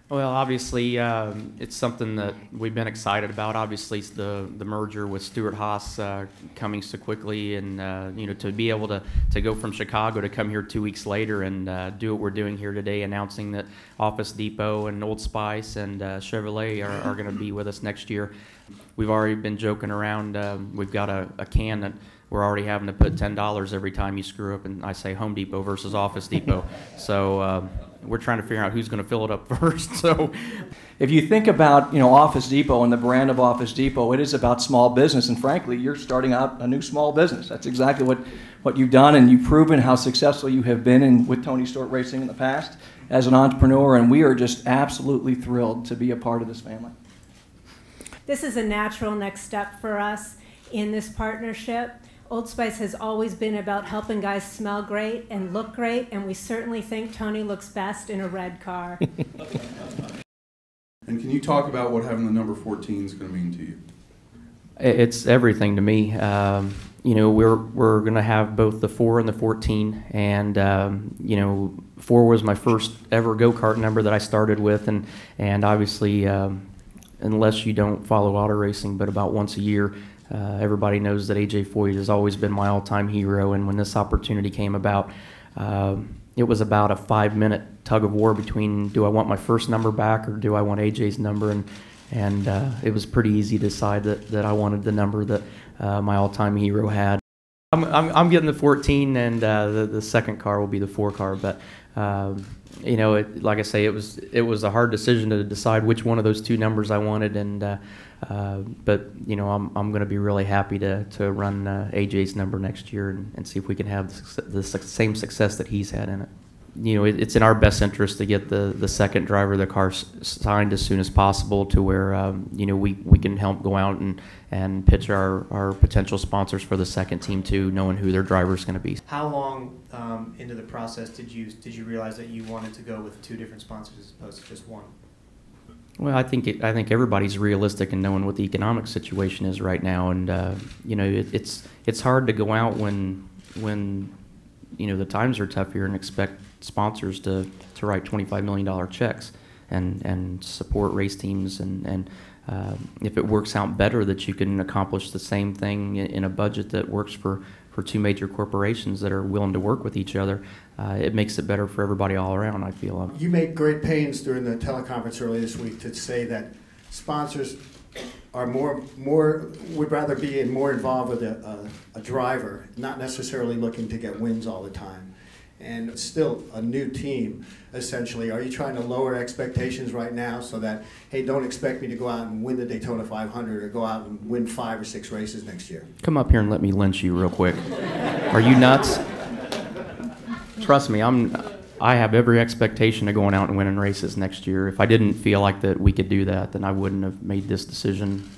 Well, obviously, it's something that we've been excited about. Obviously, it's the merger with Stewart Haas coming so quickly, and to be able to go from Chicago to come here 2 weeks later and do what we're doing here today, announcing that Office Depot and Old Spice and Chevrolet are going to be with us next year. We've already been joking around. We've got a can that we're already having to put $10 every time you screw up, and I say Home Depot versus Office Depot. So we're trying to figure out who's going to fill it up first. So, if you think about Office Depot and the brand of Office Depot, it is about small business, and frankly, you're starting out a new small business. That's exactly what you've done, and you've proven how successful you have been with Tony Stewart Racing in the past as an entrepreneur, and we are just absolutely thrilled to be a part of this family. This is a natural next step for us in this partnership. Old Spice has always been about helping guys smell great and look great, and we certainly think Tony looks best in a red car. And can you talk about what having the number 14 is going to mean to you? it's everything to me. We're going to have both the 4 and the 14, and 4 was my first ever go-kart number that I started with, and obviously, unless you don't follow auto racing, but about once a year, everybody knows that AJ Foyt has always been my all-time hero, and when this opportunity came about, it was about a 5-minute tug of war between, do I want my first number back or do I want AJ's number, and it was pretty easy to decide that I wanted the number that my all-time hero had. I'm getting the 14, and the second car will be the 4 car, but like I say, it was a hard decision to decide which one of those 2 numbers I wanted, and but I'm going to be really happy to run AJ's number next year and see if we can have the same success that he's had in it. It's in our best interest to get the second driver of the car signed as soon as possible, to where we can help go out and pitch our potential sponsors for the second team too, knowing who their driver is going to be. How long into the process did you realize that you wanted to go with 2 different sponsors as opposed to just 1? Well, I think everybody's realistic in knowing what the economic situation is right now, and it's hard to go out when the times are tough here and expect sponsors to write $25 million checks and support race teams, and if it works out better that you can accomplish the same thing in a budget that works for 2 major corporations that are willing to work with each other, it makes it better for everybody all around, I feel. You made great pains during the teleconference earlier this week to say that sponsors are would rather be more involved with a driver, not necessarily looking to get wins all the time. And it's still a new team, essentially. Are you trying to lower expectations right now so that, hey, don't expect me to go out and win the Daytona 500 or go out and win 5 or 6 races next year? Come up here and let me lynch you real quick. Are you nuts? Trust me, I have every expectation of going out and winning races next year. If I didn't feel like that we could do that, then I wouldn't have made this decision